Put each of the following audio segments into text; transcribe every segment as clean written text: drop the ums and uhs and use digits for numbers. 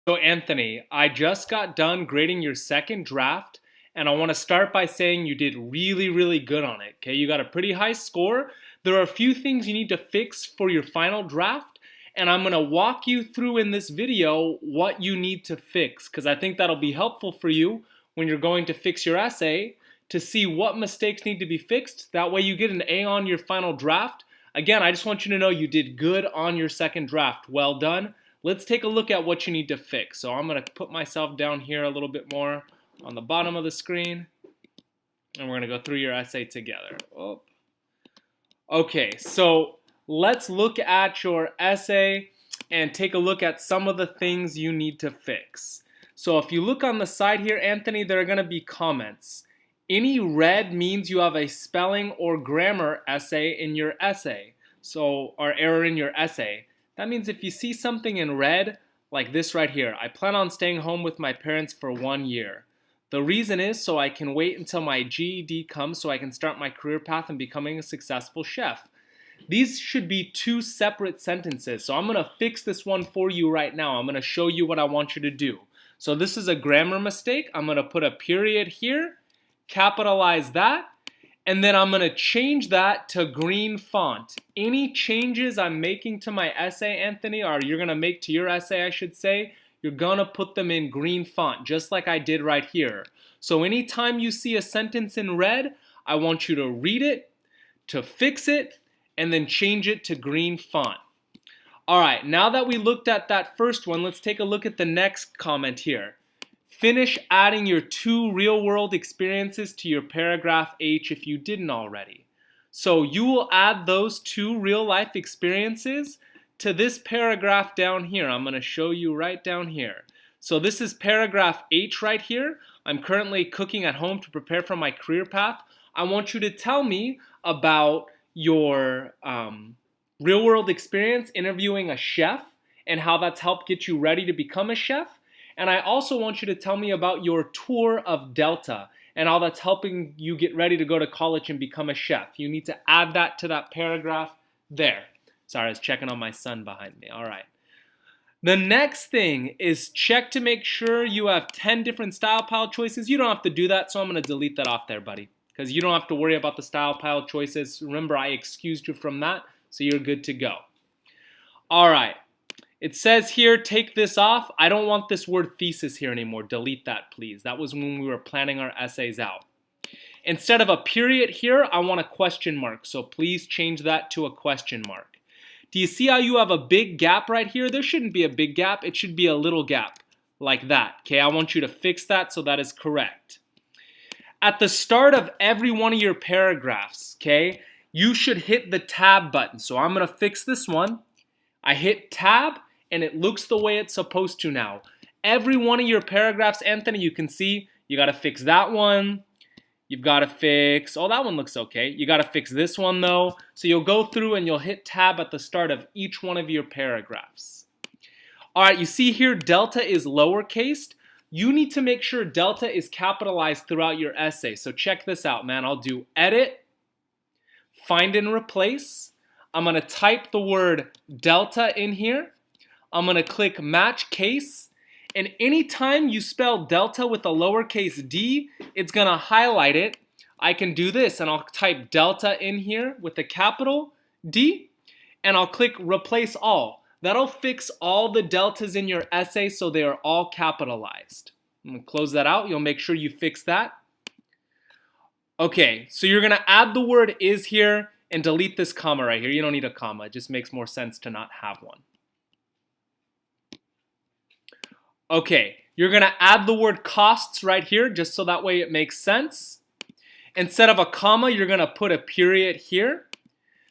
So, Anthony, I just got done grading your second draft, and I want to start by saying you did really, really good on it. Okay, you got a pretty high score. There are a few things you need to fix for your final draft, and I'm going to walk you through in this video what you need to fix because I think that'll be helpful for you when you're going to fix your essay to see what mistakes need to be fixed. That way, you get an A on your final draft. Again, I just want you to know you did good on your second draft. Well done. Let's take a look at what you need to fix. So I'm going to put myself down here a little bit more on the bottom of the screen, and we're going to go through your essay together. Oh. Okay, so let's look at your essay and take a look at some of the things you need to fix. So if you look on the side here, Anthony, there are going to be comments. Any red means you have a spelling or grammar essay in your essay, or error in your essay. That means if you see something in red, like this right here, I plan on staying home with my parents for 1 year. The reason is so I can wait until my GED comes so I can start my career path and becoming a successful chef. These should be two separate sentences, so I'm going to fix this one for you right now. I'm going to show you what I want you to do. So this is a grammar mistake. I'm going to put a period here, capitalize that, and then I'm going to change that to green font. Any changes I'm making to my essay, Anthony, or you're going to make to your essay, I should say, you're going to put them in green font, just like I did right here. So anytime you see a sentence in red, I want you to read it, to fix it, and then change it to green font. All right, now that we looked at that first one, let's take a look at the next comment here. Finish adding your 2 real-world experiences to your paragraph H if you didn't already. So you will add those 2 real-life experiences to this paragraph down here. I'm going to show you right down here. So this is paragraph H right here. I'm currently cooking at home to prepare for my career path. I want you to tell me about your real-world experience interviewing a chef and how that's helped get you ready to become a chef. And I also want you to tell me about your tour of Delta and how that's helping you get ready to go to college and become a chef. You need to add that to that paragraph there. Sorry, I was checking on my son behind me. All right. The next thing is check to make sure you have 10 different style pile choices. You don't have to do that, so I'm going to delete that off there, buddy, because you don't have to worry about the style pile choices. Remember, I excused you from that, so you're good to go. All right. It says here, take this off. I don't want this word thesis here anymore. Delete that, please. That was when we were planning our essays out. Instead of a period here, I want a question mark. So please change that to a question mark. Do you see how you have a big gap right here? There shouldn't be a big gap. It should be a little gap like that. Okay, I want you to fix that so that is correct. At the start of every one of your paragraphs, okay, you should hit the tab button. So I'm going to fix this one. I hit tab, and it looks the way it's supposed to now. Every one of your paragraphs, Anthony, you can see you got to fix that one. You've got to fix, oh, that one looks okay. You got to fix this one though. So you'll go through and you'll hit tab at the start of each one of your paragraphs. All right, you see here delta is lowercase. You need to make sure delta is capitalized throughout your essay. So check this out, man. I'll do edit, find and replace. I'm going to type the word delta in here. I'm going to click match case, and anytime you spell delta with a lowercase d, it's going to highlight it. I can do this, and I'll type delta in here with a capital D, and I'll click replace all. That'll fix all the deltas in your essay so they are all capitalized. I'm going to close that out. You'll make sure you fix that. Okay, so you're going to add the word is here and delete this comma right here. You don't need a comma. It just makes more sense to not have one. Okay, you're going to add the word costs right here just so that way it makes sense. Instead of a comma, you're going to put a period here.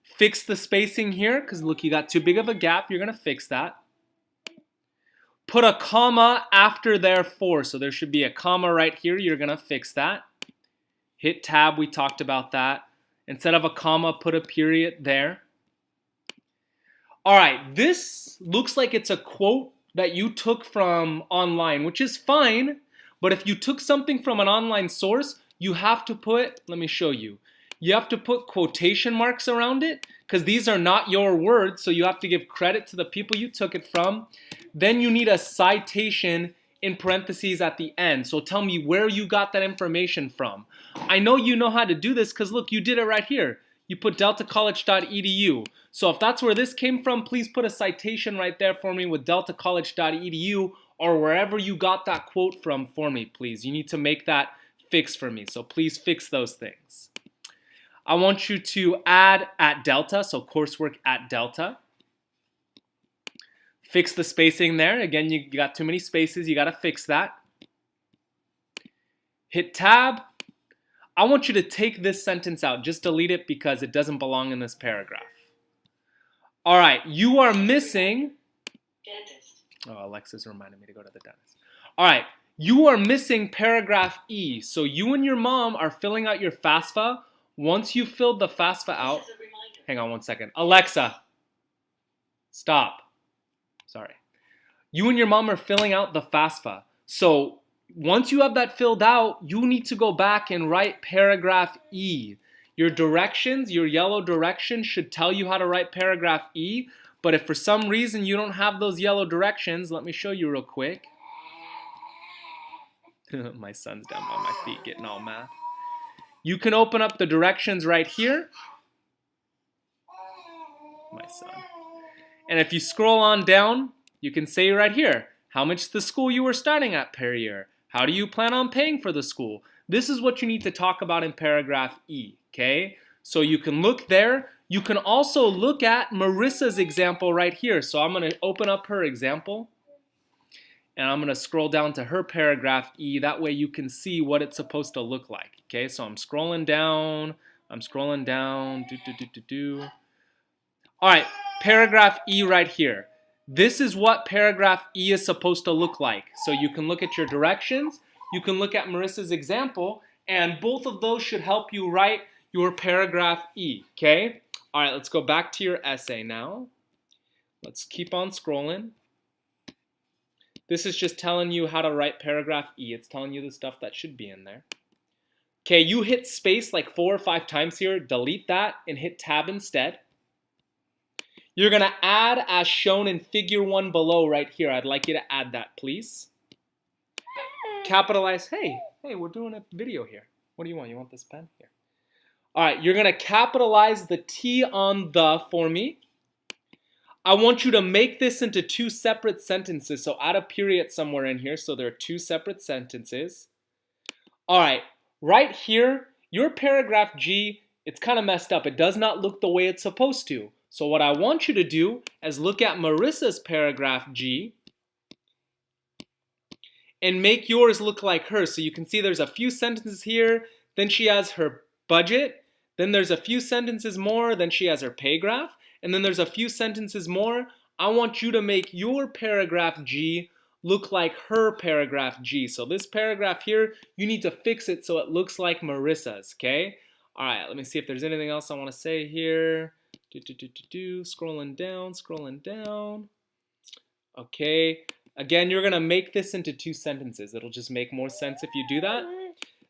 Fix the spacing here because look, you got too big of a gap. You're going to fix that. Put a comma after therefore. So there should be a comma right here. You're going to fix that. Hit tab. We talked about that. Instead of a comma, put a period there. All right, this looks like it's a quote that you took from online, which is fine, but if you took something from an online source, you have to put, let me show you, you have to put quotation marks around it because these are not your words, so you have to give credit to the people you took it from. Then you need a citation in parentheses at the end. So tell me where you got that information from. I know you know how to do this because look, you did it right here. You put deltacollege.edu. So if that's where this came from, please put a citation right there for me with deltacollege.edu or wherever you got that quote from for me, please. You need to make that fix for me. So please fix those things. I want you to add at Delta, so coursework at Delta. Fix the spacing there. Again, you got too many spaces. You got to fix that. Hit tab. I want you to take this sentence out. Just delete it because it doesn't belong in this paragraph. All right, you are missing... Dentist. Oh, Alexa's reminded me to go to the dentist. All right, you are missing paragraph E. So you and your mom are filling out your FAFSA. Once you filled the FAFSA out... Hang on one second. Alexa, stop. Sorry. You and your mom are filling out the FAFSA. So once you have that filled out, you need to go back and write paragraph E. Your directions, your yellow directions should tell you how to write paragraph E. But if for some reason you don't have those yellow directions, let me show you real quick. My son's down by my feet getting all mad. You can open up the directions right here. My son. And if you scroll on down, you can say right here, how much the school you were starting at per year. How do you plan on paying for the school? This is what you need to talk about in paragraph E, okay? So you can look there. You can also look at Marissa's example right here. So I'm going to open up her example. And I'm going to scroll down to her paragraph E. That way you can see what it's supposed to look like, okay? So I'm scrolling down. All right, paragraph E right here. This is what paragraph E is supposed to look like. So you can look at your directions, you can look at Marissa's example, and both of those should help you write your paragraph E, okay? All right, let's go back to your essay now. Let's keep on scrolling. This is just telling you how to write paragraph E. It's telling you the stuff that should be in there. Okay, you hit space like 4 or 5 times here. Delete that and hit tab instead. You're going to add as shown in figure 1 below right here. I'd like you to add that, please. Capitalize. Hey, we're doing a video here. What do you want? You want this pen? Here. All right, you're going to capitalize the T on the for me. I want you to make this into 2 separate sentences. So add a period somewhere in here. So there are 2 separate sentences. All right, right here, your paragraph G, it's kind of messed up. It does not look the way it's supposed to. So what I want you to do is look at Marissa's paragraph G and make yours look like hers. So you can see there's a few sentences here, then she has her budget, then there's a few sentences more, then she has her pay graph, and then there's a few sentences more. I want you to make your paragraph G look like her paragraph G. So this paragraph here, you need to fix it so it looks like Marissa's, okay? All right, let me see if there's anything else I want to say here. Scrolling down. Okay, again, you're gonna make this into 2 sentences. It'll just make more sense if you do that.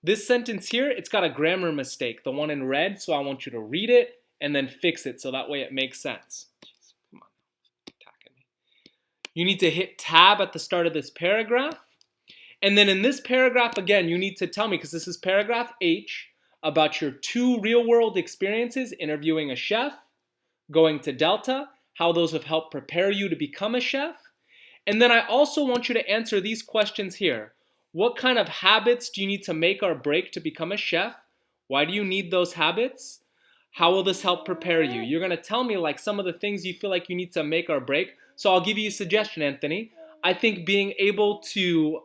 This sentence here, it's got a grammar mistake, the one in red, so I want you to read it and then fix it so that way it makes sense. Jeez, come on, attacking me. You need to hit tab at the start of this paragraph. And then in this paragraph, again, you need to tell me, because this is paragraph H, about your 2 real-world experiences interviewing a chef, going to Delta, how those have helped prepare you to become a chef. And then I also want you to answer these questions here. What kind of habits do you need to make or break to become a chef? Why do you need those habits? How will this help prepare you? You're going to tell me like some of the things you feel like you need to make or break. So I'll give you a suggestion, Anthony. I think being able to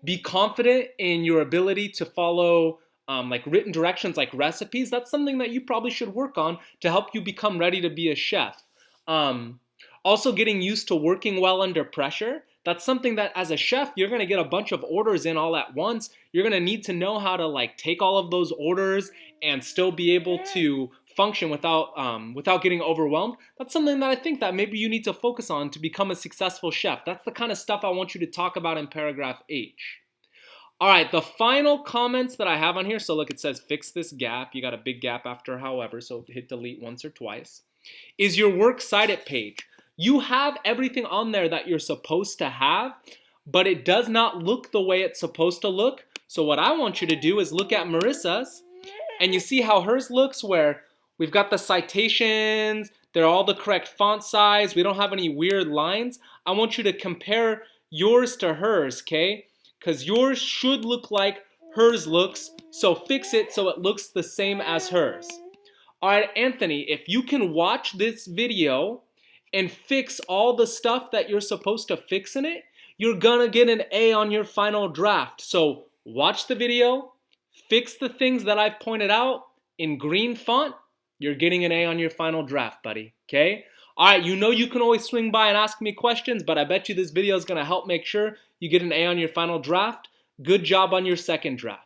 be confident in your ability to follow like written directions, like recipes, that's something that you probably should work on to help you become ready to be a chef. Also getting used to working well under pressure. That's something that as a chef, you're going to get a bunch of orders in all at once. You're going to need to know how to like take all of those orders and still be able to function without getting overwhelmed. That's something that I think that maybe you need to focus on to become a successful chef. That's the kind of stuff I want you to talk about in paragraph H. All right, the final comments that I have on here. So look, it says fix this gap. You got a big gap after however, so hit delete once or twice. Is your works cited page. You have everything on there that you're supposed to have, but it does not look the way it's supposed to look. So what I want you to do is look at Marissa's, and you see how hers looks where we've got the citations, they're all the correct font size, we don't have any weird lines. I want you to compare yours to hers, okay? Because yours should look like hers looks, so fix it so it looks the same as hers. All right, Anthony, if you can watch this video and fix all the stuff that you're supposed to fix in it, you're gonna get an A on your final draft. So watch the video, fix the things that I've pointed out in green font, you're getting an A on your final draft, buddy, okay? All right, you know you can always swing by and ask me questions, but I bet you this video is gonna help make sure you get an A on your final draft. Good job on your second draft.